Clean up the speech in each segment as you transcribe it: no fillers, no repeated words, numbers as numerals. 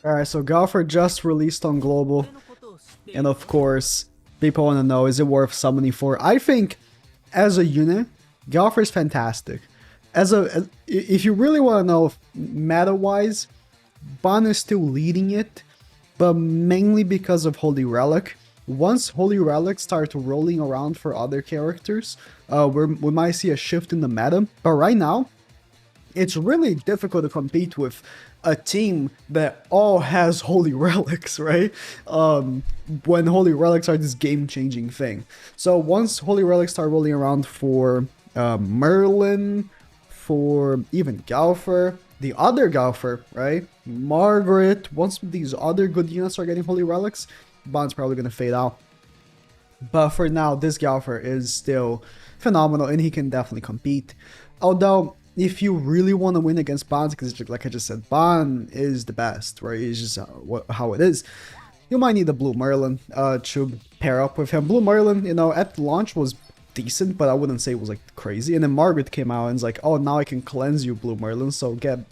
Alright, so Gowther just released on Global, and of course, people want to know, is it worth summoning for? I think, as a unit, Gowther is fantastic. If you really want to know meta-wise, Ban is still leading it, but mainly because of Holy Relic. Once Holy Relic start rolling around for other characters, we might see a shift in the meta, but right now, it's really difficult to compete with a team that all has Holy Relics, right? When Holy Relics are this game-changing thing. So once Holy Relics start rolling around for Merlin, for even Gowther, the other Gowther, right? Margaret, once these other good units are getting Holy Relics, Bond's probably going to fade out. But for now, this Gowther is still phenomenal, and he can definitely compete. Although, if you really want to win against Bond, because like I just said, Bond is the best, right? It's just how it is. You might need a Blue Merlin to pair up with him. Blue Merlin, you know, at launch was decent, but I wouldn't say it was like crazy. And then Margaret came out and was like, oh, now I can cleanse you, Blue Merlin, so get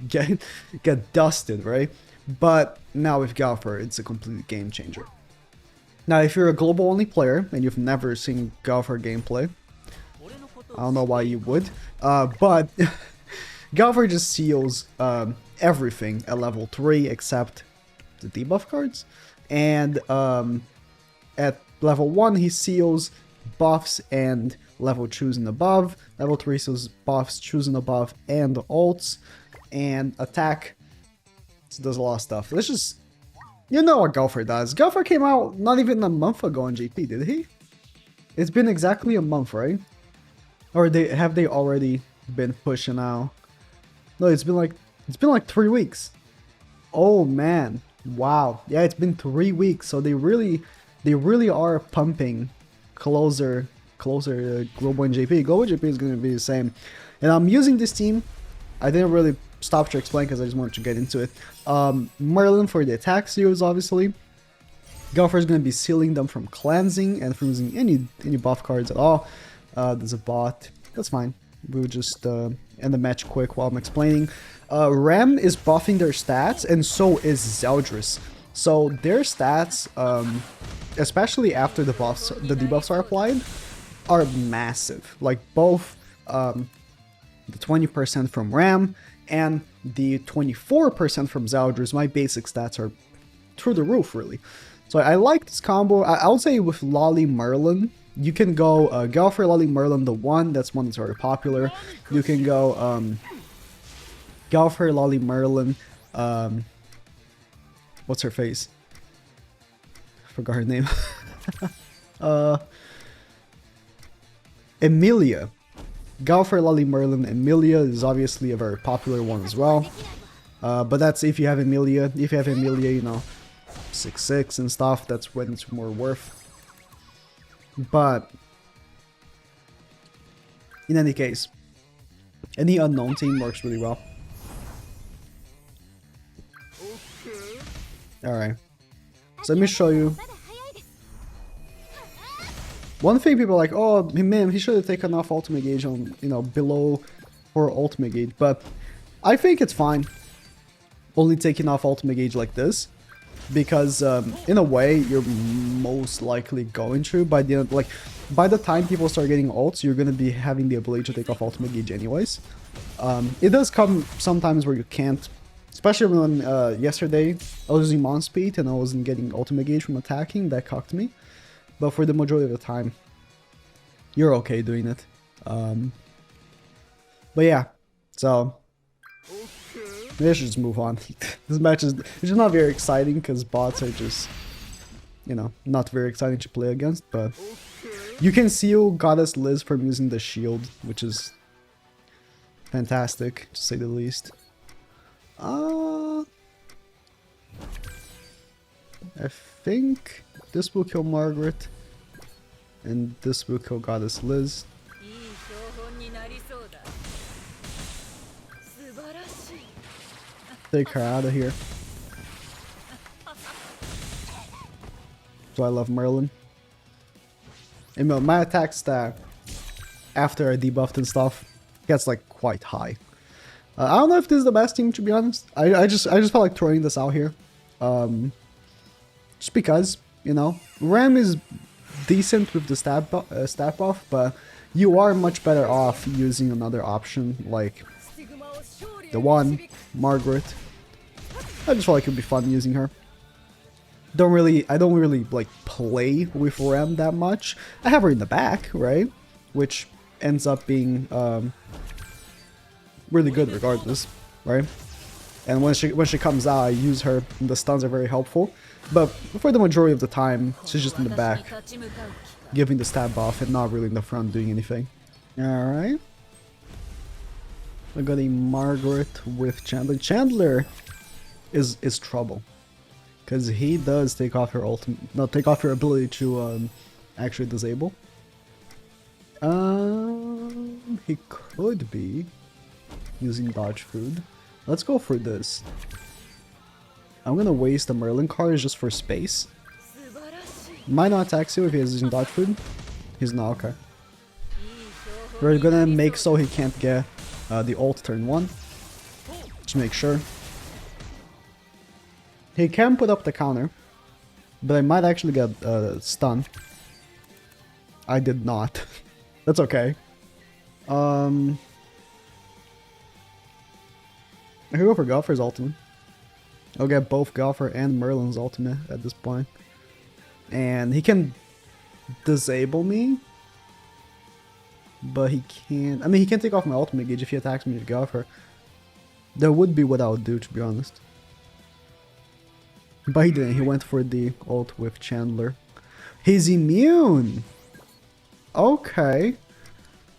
dusted, right? But now with Gowther, it's a complete game changer. Now, if you're a global only player and you've never seen Gowther gameplay, I don't know why you would, but Gowther just seals everything at level 3 except the debuff cards, and at level 1 he seals buffs and level 2s and above, level 3 seals buffs, 2s and above, and ults, and attack. It does a lot of stuff. Let's just, you know what Gowther does. Gowther came out not even a month ago on GP, did he? It's been exactly a month, right? Or have they already been pushing out? No, it's been like 3 weeks. Oh man, wow. Yeah, it's been 3 weeks. So they really are pumping closer to Global and JP. Global JP is going to be the same. And I'm using this team. I didn't really stop to explain because I just wanted to get into it. Merlin for the attack seals, obviously. Gowther is going to be sealing them from cleansing and from using any buff cards at all. There's a bot. That's fine. We'll just end the match quick while I'm explaining. Ram is buffing their stats, and so is Zeldris. So their stats, especially after the debuffs are applied, are massive. Like both the 20% from Ram and the 24% from Zeldris, my basic stats are through the roof, really. So I like this combo. I would say with Lolly Merlin, you can go Gowther, Lolly Merlin, the one that's very popular. You can go Gowther, Lolly Merlin, what's her face? Forgot her name. Emilia. Gowther, Lolly Merlin, Emilia is obviously a very popular one as well. But that's if you have Emilia. If you have Emilia, you know, 6/6 and stuff, that's when it's more worth. But in any case, any unknown team works really well. Alright, so let me show you. One thing people are like, oh man, he should have taken off ultimate gauge on, you know, below or ultimate gauge, but I think it's fine only taking off ultimate gauge like this. Because in a way, you're most likely going to by the time people start getting ults, you're gonna be having the ability to take off ultimate gauge anyways. It does come sometimes where you can't, especially when yesterday I was using Mon Speed and I wasn't getting ultimate gauge from attacking. That cocked me, but for the majority of the time, you're okay doing it. But yeah, so. Maybe I should just move on. This match is just not very exciting because bots are just, you know, not very exciting to play against. But you can seal Goddess Liz from using the shield, which is fantastic, to say the least. I think this will kill Margaret, and this will kill Goddess Liz. Take her out of here. So I love Merlin. And my attack stat after I debuffed and stuff gets like quite high. I don't know if this is the best team, to be honest. I just felt like throwing this out here. Just because, you know, Ram is decent with the stat buff, but you are much better off using another option like the one, Margaret. I just feel like it would be fun using her. I don't really like play with Ram that much. I have her in the back, right? Which ends up being really good regardless, right? And when she comes out, I use her, and the stuns are very helpful. But for the majority of the time, she's just in the back, giving the stat buff and not really in the front doing anything. Alright. We're getting Margaret with Chandler. Chandler is trouble. Because he does take off her take off her ability to actually disable. He could be using dodge food. Let's go for this. I'm gonna waste the Merlin card just for space. Might not attack you if he is using dodge food. He's not, okay. We're gonna make so he can't get the ult turn 1. Just make sure. He can put up the counter, but I might actually get stun. I did not. That's okay. I can go for Gowther's ultimate. I'll get both Gowther and Merlin's ultimate at this point. And he can disable me, but he can't... I mean, he can take off my ultimate gauge if he attacks me with Gowther. That would be what I would do, to be honest. But he didn't. He went for the ult with Chandler. He's immune! Okay.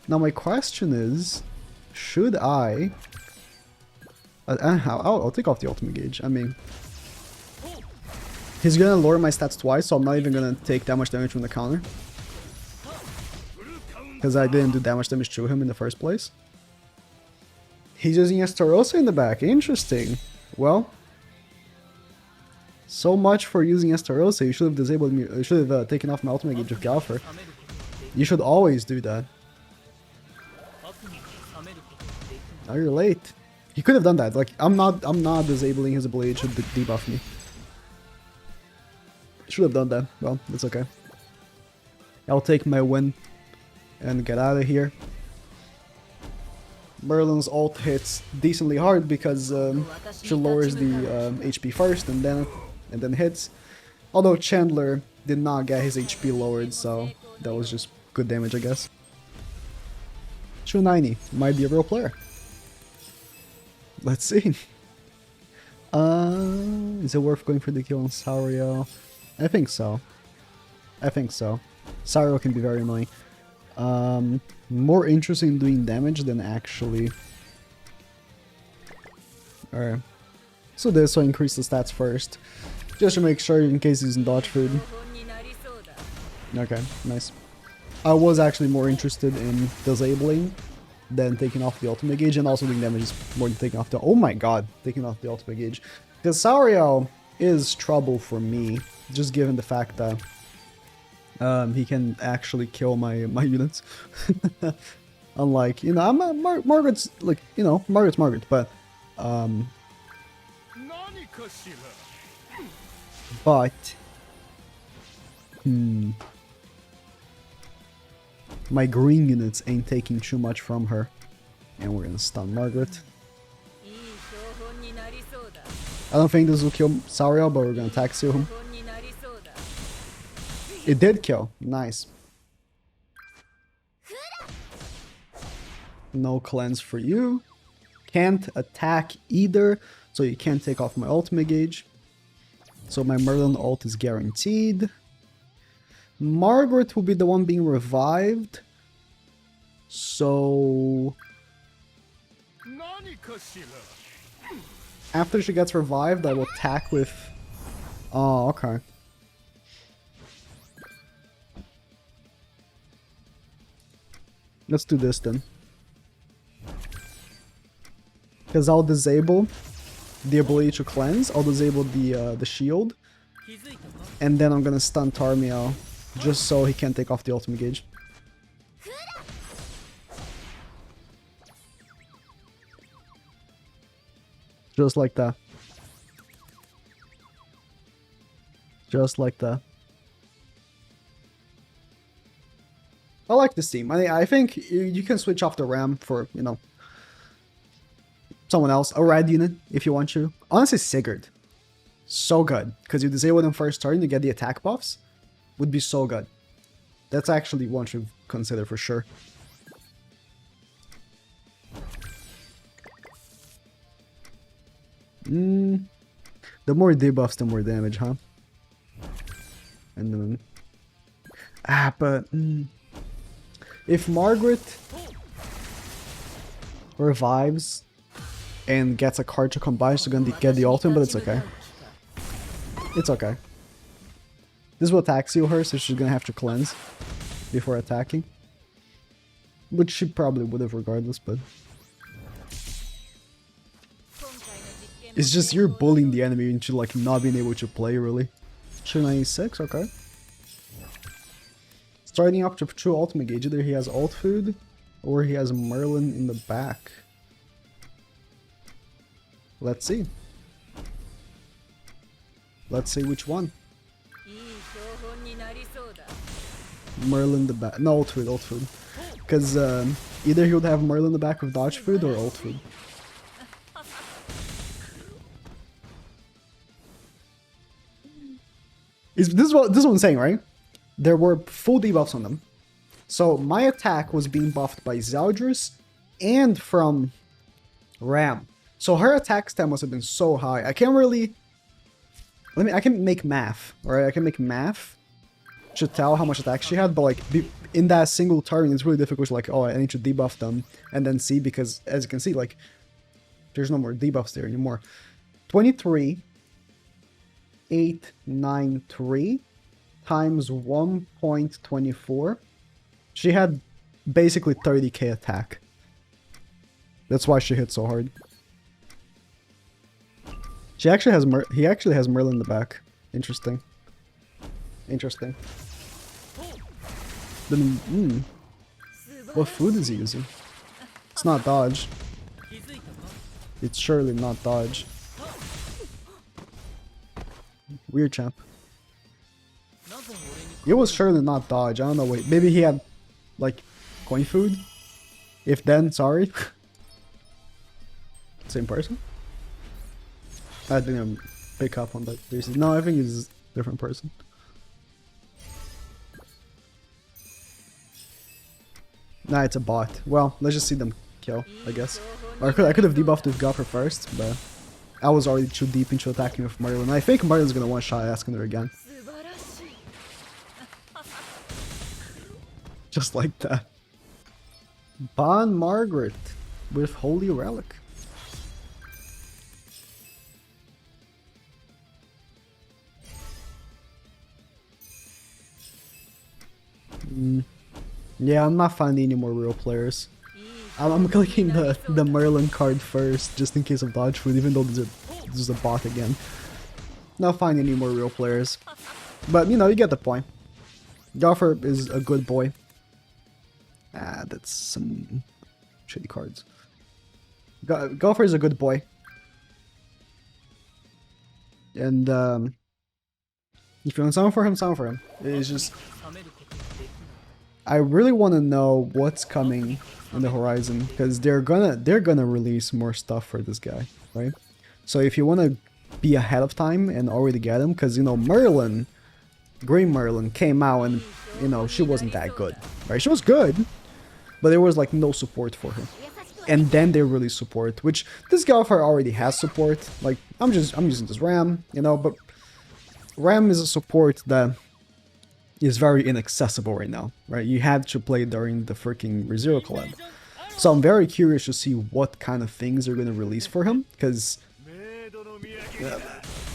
Now my question is, should I... I'll take off the ultimate gauge. I mean... He's gonna lower my stats twice, so I'm not even gonna take that much damage from the counter. Because I didn't do that much damage to him in the first place. He's using Estarossa in the back. Interesting. Well... So much for using Estarossa. You should have disabled me. You should have taken off my ultimate gauge with Gowther. You should always do that. Now you're late. He could have done that. Like I'm not disabling his ability to debuff me. Should have done that. Well, it's okay. I'll take my win and get out of here. Merlin's ult hits decently hard because she lowers the HP first and then hits. Although Chandler did not get his HP lowered, so that was just good damage, I guess. 290 might be a real player. Let's see. Is it worth going for the kill on Sario? I think so. I think so. Sario can be very annoying. More interesting in doing damage than actually... Alright. So this will increase the stats first. Just to make sure in case he's in dodge food. Okay, nice. I was actually more interested in disabling than taking off the ultimate gauge, and also doing damage is more than taking off the... Oh my god, taking off the ultimate gauge. Because Sario is trouble for me, just given the fact that he can actually kill my units. Unlike, you know, Margaret's like, you know, Margaret's Margaret, but my green units ain't taking too much from her. And we're gonna stun Margaret. I don't think this will kill Sario, but we're gonna attack him. It did kill. Nice. No cleanse for you. Can't attack either, so you can't take off my ultimate gauge. So my Merlin ult is guaranteed. Margaret will be the one being revived. So... After she gets revived, I will attack with... Oh, okay. Let's do this then. Because I'll disable the ability to cleanse. I'll disable the shield. And then I'm gonna stun Tarmiel. Just so he can't take off the ultimate gauge. Just like that. Just like that. I like this team. I think you can switch off the Ram for, you know, someone else. A red unit, if you want to. Honestly, Sigurd. So good. Because you disable them first turn to get the attack buffs. Would be so good. That's actually one to consider for sure. The more debuffs, the more damage, huh? And then... but... if Margaret revives and gets a card to combine, she's gonna get the ultimate, but it's okay. It's okay. This will attack seal her, so she's gonna have to cleanse before attacking. Which she probably would have regardless, but... it's just you're bullying the enemy into like not being able to play, really. 296, okay. Starting up to 2 ultimate gauge, either he has ult food or he has Merlin in the back. Let's see. Let's see which one. Merlin the back. No, ult food, ult food. Because either he would have Merlin the back with dodge food or ult food. This is what I'm saying, right? There were full debuffs on them. So my attack was being buffed by Zeldris and from Ram. So her attack stat must have been so high. I can't really... I can make math, right? I can make math to tell how much attack she had, but like in that single turn, it's really difficult to like, oh, I need to debuff them and then see, because as you can see, like, there's no more debuffs there anymore. 23,893 times 1.24. She had basically 30k attack. That's why she hit so hard. She actually has he actually has Merlin in the back. Interesting. Interesting. Then, what food is he using? It's not dodge. It's surely not dodge. Weird champ. It was surely not dodge. I don't know. Wait, maybe he had like coin food. If then, sorry. Same person. I didn't pick up on that. No, I think it's a different person. Nah, it's a bot. Well, let's just see them kill, I guess. Or I could have debuffed with Gowther first, but I was already too deep into attacking with Margaret. I think Margaret's gonna one-shot asking her again. Just like that. Ban Margaret with Holy Relic. Yeah, I'm not finding any more real players. I'm clicking the Merlin card first, just in case of dodge food, even though this is a bot again. Not finding any more real players. But, you know, you get the point. Gowther is a good boy. Ah, that's some shitty cards. Gowther is a good boy. And, if you want summon for him, summon for him. It's just... I really want to know what's coming on the horizon, because they're gonna release more stuff for this guy, right? So if you want to be ahead of time and already get him, because, you know, Merlin, Green Merlin came out and, you know, she wasn't that good, right? She was good, but there was like no support for her. And then they released support, which this Gowther already has support. Like, I'm using this Ram, you know, but Ram is a support that is very inaccessible right now, right? You had to play during the freaking ReZero collab. So I'm very curious to see what kind of things they're going to release for him, because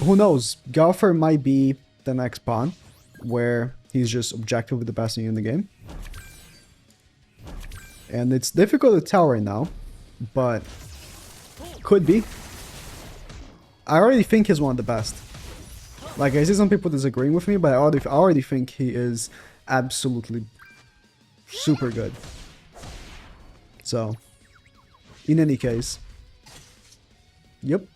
who knows? Gowther might be the next Ban, where he's just objectively the best in the game. And it's difficult to tell right now, but could be. I already think he's one of the best. Like, I see some people disagreeing with me, but I already think he is absolutely super good. So, in any case, yep.